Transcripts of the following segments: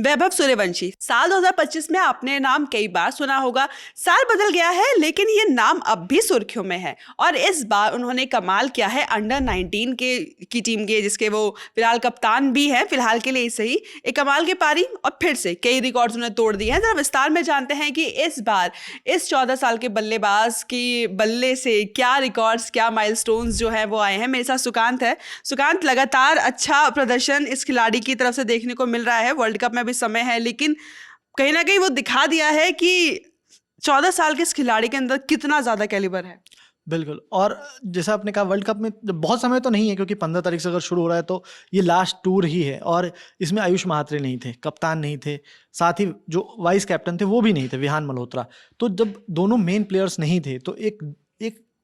वैभव सूर्यवंशी साल 2025 में आपने नाम कई बार सुना होगा। साल बदल गया है लेकिन ये नाम अब भी सुर्खियों में है और इस बार उन्होंने कमाल किया है अंडर 19 की टीम के, जिसके वो फिलहाल कप्तान भी हैं फिलहाल के लिए ही सही। एक कमाल की पारी और फिर से कई रिकॉर्ड्स उन्होंने तोड़ दिए हैं। जरा विस्तार में जानते हैं कि इस बार इस 14 साल के बल्लेबाज की बल्ले से क्या रिकॉर्ड्स, क्या माइलस्टोन्स जो है वो आए हैं। मेरे साथ सुकांत है। सुकांत, लगातार अच्छा प्रदर्शन इस खिलाड़ी की तरफ से देखने को मिल रहा है। वर्ल्ड कप में भी समय है लेकिन कहीं ना कहीं वो दिखा दिया है कि 14 साल के इस खिलाड़ी के अंदर कितना ज्यादा कैलिबर है। बिल्कुल। और जैसा आपने कहा, वर्ल्ड कप में बहुत समय तो नहीं है क्योंकि 15 तारीख से अगर शुरू हो रहा है तो ये लास्ट टूर ही है। और इसमें आयुष महात्रे नहीं थे, कप्तान नहीं थे, साथ ही जो वाइस कैप्टन थे वो भी नहीं थे, विहान मल्होत्रा। तो जब दोनों मेन प्लेयर्स नहीं थे तो एक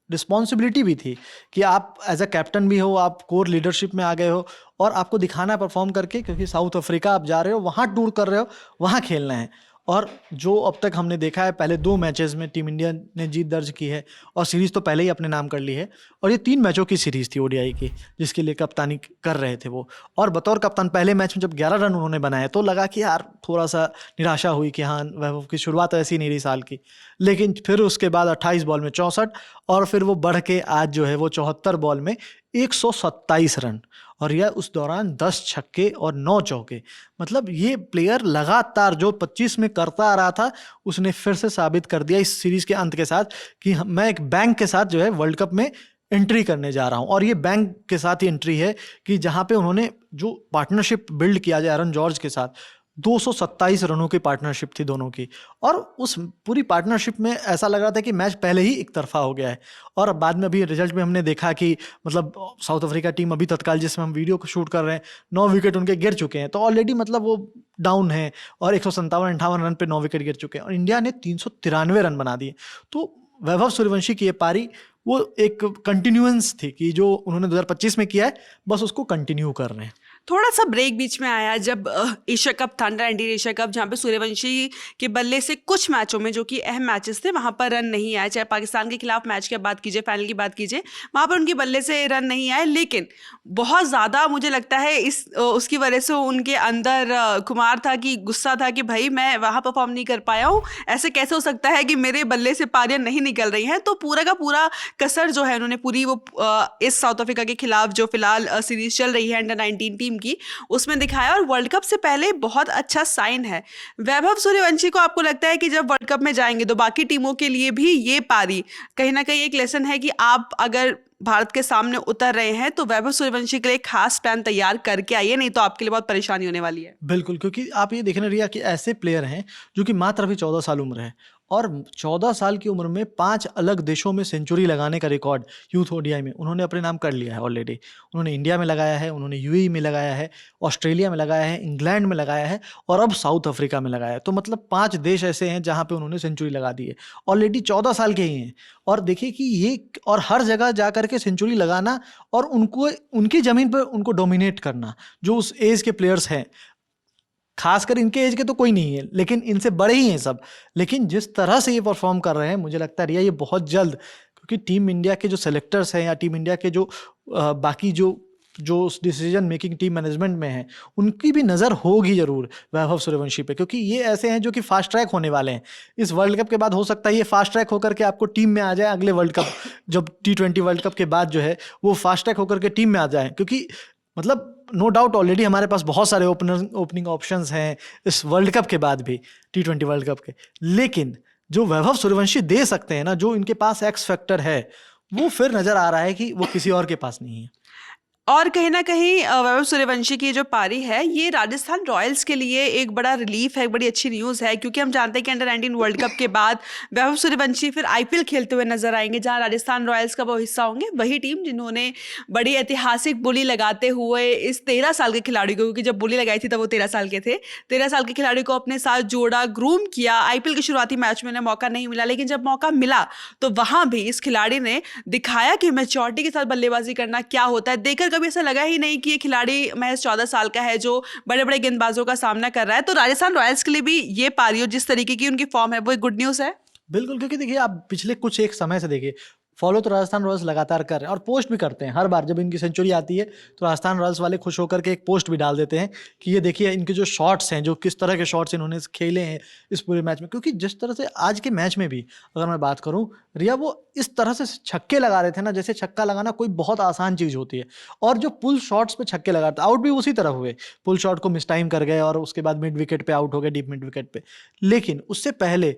रिस्पॉन्सिबिलिटी भी थी कि आप एज अ कैप्टन भी हो, आप कोर लीडरशिप में आ गए हो और आपको दिखाना है परफॉर्म करके, क्योंकि साउथ अफ्रीका आप जा रहे हो, वहाँ टूर कर रहे हो, वहाँ खेलना है। और जो अब तक हमने देखा है, पहले 2 मैचेस में टीम इंडिया ने जीत दर्ज की है और सीरीज़ तो पहले ही अपने नाम कर ली है। और ये 3 मैचों की सीरीज़ थी ओडीआई की, जिसके लिए कप्तानी कर रहे थे वो। और बतौर कप्तान पहले मैच में जब 11 रन उन्होंने बनाए तो लगा कि यार थोड़ा सा निराशा हुई कि हाँ, वैभव की शुरुआत ऐसी नहीं रही साल की। लेकिन फिर उसके बाद 28 बॉल में 64 और फिर वो बढ़ के आज जो है वो 74 बॉल में 127 रन, और यह उस दौरान 10 छक्के और 9 चौके। मतलब ये प्लेयर लगातार जो 25 में करता आ रहा था, उसने फिर से साबित कर दिया इस सीरीज के अंत के साथ कि मैं एक बैंक के साथ जो है वर्ल्ड कप में एंट्री करने जा रहा हूं। और ये बैंक के साथ ही एंट्री है कि जहां पे उन्होंने जो पार्टनरशिप बिल्ड किया जाए एरन जॉर्ज के साथ, 227 रनों की पार्टनरशिप थी दोनों की। और उस पूरी पार्टनरशिप में ऐसा लग रहा था कि मैच पहले ही एक तरफा हो गया है। और बाद में अभी रिजल्ट में हमने देखा कि मतलब साउथ अफ्रीका टीम अभी तत्काल जिसमें हम वीडियो को शूट कर रहे हैं, 9 विकेट उनके गिर चुके हैं, तो ऑलरेडी मतलब वो डाउन है और 157-58 रन पे 9 विकेट गिर चुके हैं और इंडिया ने 393 रन बना दिए। तो वैभव सूर्यवंशी की ये पारी वो एक कंटिन्यूएंस थी कि जो उन्होंने 2025 में किया है, बस उसको कंटिन्यू कर रहे हैं। थोड़ा सा ब्रेक बीच में आया जब एशिया कप था, अंडर 19 एशिया कप, जहाँ पे सूर्यवंशी के बल्ले से कुछ मैचों में जो कि अहम मैचेस थे वहाँ पर रन नहीं आए। चाहे पाकिस्तान के खिलाफ मैच की बात कीजिए, फाइनल की बात कीजिए, वहाँ पर उनके बल्ले से रन नहीं आए। लेकिन बहुत ज़्यादा मुझे लगता है उसकी वजह से उनके अंदर खुमार था कि गुस्सा था कि भाई मैं वहाँ परफॉर्म नहीं कर पाया हूँ, ऐसे कैसे हो सकता है कि मेरे बल्ले से पारियाँ नहीं निकल रही हैं। तो पूरा का पूरा कसर जो है उन्होंने पूरी वो इस साउथ अफ्रीका के खिलाफ जो फिलहाल सीरीज चल रही है अंडर 19 टीम की, उसमें दिखाया। और वर्ल्ड कप से पहले बहुत अच्छा साइन है वैभव सूर्यवंशी को। आपको लगता है कि जब वर्ल्ड कप में जाएंगे तो बाकी टीमों के लिए भी ये पारी कहीं ना कहीं एक लेसन है कि आप अगर भारत के सामने उतर रहे हैं तो वैभव सूर्यवंशी के लिए खास प्लान तैयार करके आइए, नहीं तो आपके लिए बहुत परेशानी होने वाली है। बिल्कुल, क्योंकि आप ये देखने रिया कि ऐसे प्लेयर हैं जो कि मात्र अभी 14 साल उम्र है और 14 साल की उम्र में 5 अलग देशों में सेंचुरी लगाने का रिकॉर्ड यूथ ओडीआई में उन्होंने अपने नाम कर लिया है ऑलरेडी। उन्होंने इंडिया में लगाया है, उन्होंने यूएई में लगाया है, ऑस्ट्रेलिया में लगाया है, इंग्लैंड में लगाया है और अब साउथ अफ्रीका में लगाया है। तो मतलब 5 देश ऐसे हैं जहाँ पे उन्होंने सेंचुरी लगा दी है। ऑलरेडी 14 साल के ही हैं और देखिए कि ये और हर जगह जा करके सेंचुरी लगाना और उनको उनकी ज़मीन पर उनको डोमिनेट करना, जो उस एज के प्लेयर्स हैं, खासकर इनके एज के तो कोई नहीं है लेकिन इनसे बड़े ही हैं सब। लेकिन जिस तरह से ये परफॉर्म कर रहे हैं, मुझे लगता है रिया ये बहुत जल्द, क्योंकि टीम इंडिया के जो सेलेक्टर्स हैं या टीम इंडिया के जो बाकी जो डिसीजन मेकिंग टीम मैनेजमेंट में है, उनकी भी नज़र होगी ज़रूर वैभव सूर्यवंशी पे, क्योंकि ये ऐसे हैं जो कि फास्ट ट्रैक होने वाले हैं इस वर्ल्ड कप के बाद। हो सकता है ये फास्ट ट्रैक होकर के आपको टीम में आ जाए अगले वर्ल्ड कप, जब T20 वर्ल्ड कप के बाद जो है वो फास्ट ट्रैक होकर के टीम में आ जाए, क्योंकि मतलब नो डाउट ऑलरेडी हमारे पास बहुत सारे ओपनिंग ऑप्शंस हैं इस वर्ल्ड कप के बाद भी, T20 वर्ल्ड कप के। लेकिन जो वैभव सूर्यवंशी दे सकते हैं ना, जो इनके पास एक्स फैक्टर है, वो फिर नज़र आ रहा है कि वो किसी और के पास नहीं है। और कहीं ना कहीं वैभव सूर्यवंशी की जो पारी है ये राजस्थान रॉयल्स के लिए एक बड़ा रिलीफ है, बड़ी अच्छी न्यूज़ है, क्योंकि हम जानते हैं कि अंडर 19 वर्ल्ड कप के बाद वैभव सूर्यवंशी फिर आईपीएल खेलते हुए नजर आएंगे, जहां राजस्थान रॉयल्स का वो हिस्सा होंगे, वही टीम जिन्होंने बड़ी ऐतिहासिक बोली लगाते हुए इस 13 साल के खिलाड़ी को, क्योंकि जब बोली लगाई थी तब वो 13 साल के थे, 13 साल के खिलाड़ी को अपने साथ जोड़ा, ग्रूम किया। आईपीएल के शुरुआती मैच में उन्हें मौका नहीं मिला, लेकिन जब मौका मिला तो वहां भी इस खिलाड़ी ने दिखाया कि मैच्योरिटी के साथ बल्लेबाजी करना क्या होता है। देखकर कभी ऐसा लगा ही नहीं कि ये खिलाड़ी महज 14 साल का है जो बड़े बड़े गेंदबाजों का सामना कर रहा है। तो राजस्थान रॉयल्स के लिए भी ये पारी और जिस तरीके की उनकी फॉर्म है वो एक गुड न्यूज़ है। बिल्कुल, क्योंकि देखिए आप पिछले कुछ एक समय से देखिए फॉलो तो राजस्थान रॉयल्स लगातार कर रहे हैं और पोस्ट भी करते हैं। हर बार जब इनकी सेंचुरी आती है तो राजस्थान रॉयल्स वाले खुश होकर के एक पोस्ट भी डाल देते हैं कि ये देखिए इनके जो शॉट्स हैं, जो किस तरह के शॉट्स इन्होंने खेले हैं इस पूरे मैच में। क्योंकि जिस तरह से आज के मैच में भी अगर मैं बात करूं रिया, वो इस तरह से छक्के लगा रहे थे ना, जैसे छक्का लगाना कोई बहुत आसान चीज़ होती है। और जो पुल शॉट्स पे छक्के लगा रहे थे, आउट भी उसी तरह हुए, पुल शॉट को मिस टाइम कर गए और उसके बाद मिड विकेट पे आउट हो गए, डीप मिड विकेट पे। लेकिन उससे पहले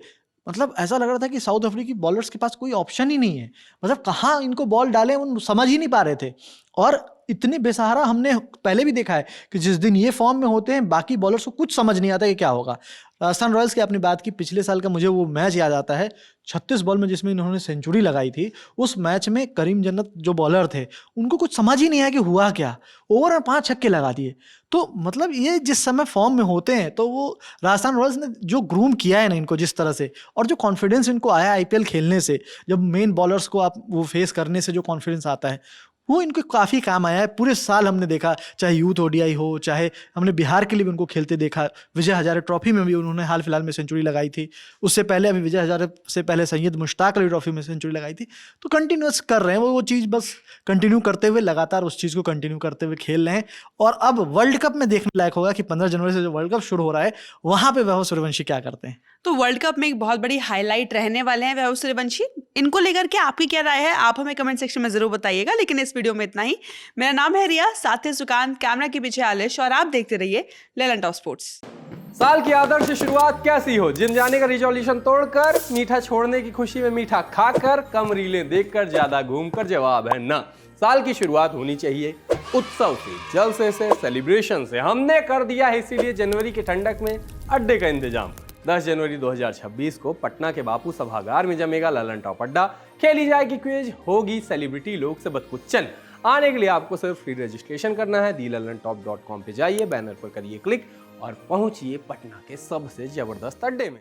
मतलब ऐसा लग रहा था कि साउथ अफ्रीकी बॉलर्स के पास कोई ऑप्शन ही नहीं है। मतलब कहाँ इनको बॉल डालें उन समझ ही नहीं पा रहे थे। और इतने बेसहारा हमने पहले भी देखा है कि जिस दिन ये फॉर्म में होते हैं बाकी बॉलर्स को कुछ समझ नहीं आता कि क्या होगा। राजस्थान रॉयल्स की आपने बात की, पिछले साल का मुझे वो मैच याद आता है 36 बॉल में जिसमें इन्होंने सेंचुरी लगाई थी। उस मैच में करीम जन्नत जो बॉलर थे उनको कुछ समझ ही नहीं आया कि हुआ क्या, ओवर में 5 छक्के लगा दिए। तो मतलब ये जिस समय फॉर्म में होते हैं तो वो राजस्थान रॉयल्स ने जो ग्रूम किया है ना इनको जिस तरह से, और जो कॉन्फिडेंस इनको आया आईपीएल खेलने से, जब मेन बॉलर्स को आप वो फेस करने से जो कॉन्फिडेंस आता है वो इनको काफ़ी काम आया है। पूरे साल हमने देखा, चाहे यूथ ओडीआई हो, चाहे हमने बिहार के लिए भी उनको खेलते देखा। विजय हजारे ट्रॉफी में भी उन्होंने हाल फिलहाल में सेंचुरी लगाई थी। उससे पहले अभी विजय हजारे से पहले सैयद मुश्ताक अली ट्रॉफी में सेंचुरी लगाई थी। तो कंटिन्यूस कर रहे हैं वो चीज़, बस कंटिन्यू करते हुए लगातार उस चीज़ को कंटिन्यू करते हुए खेल रहे हैं। और अब वर्ल्ड कप में देखने लायक होगा कि 15 जनवरी से जो वर्ल्ड कप शुरू हो रहा है वहाँ पे वैभव सूर्यवंशी क्या करते हैं। तो वर्ल्ड कप में एक बहुत बड़ी हाईलाइट रहने वाले हैं वैभव सूर्यवंशी। इनको लेकर के आपकी क्या राय है, आप हमें कमेंट सेक्शन में जरूर बताइएगा। लेकिन इस वीडियो में इतना ही। मेरा नाम है रिया, साथ ही सुकांत, कैमरा के पीछे आलिश, और आप देखते रहिए लेलन टॉप स्पोर्ट्स। साल की आदर्श शुरुआत कैसी हो? जिम जाने का रिजोल्यूशन तोड़कर, मीठा छोड़ने की खुशी में मीठा खाकर, कम रीलें देखकर, ज्यादा घूमकर? जवाब है ना। साल की शुरुआत होनी चाहिए उत्सव से, जलसे से, सेलिब्रेशन से। हमने कर दिया है इसीलिए जनवरी की ठंडक में अड्डे का इंतजाम। 10 जनवरी 2026 को पटना के बापू सभागार में जमेगा ललन टॉप अड्डा। खेली जाएगी क्विज, होगी सेलिब्रिटी लोग से बदकुच्चन। आने के लिए आपको सिर्फ फ्री रजिस्ट्रेशन करना है। thelalantop.com पे जाइए, बैनर पर करिए क्लिक और पहुंचिए पटना के सबसे जबरदस्त अड्डे में।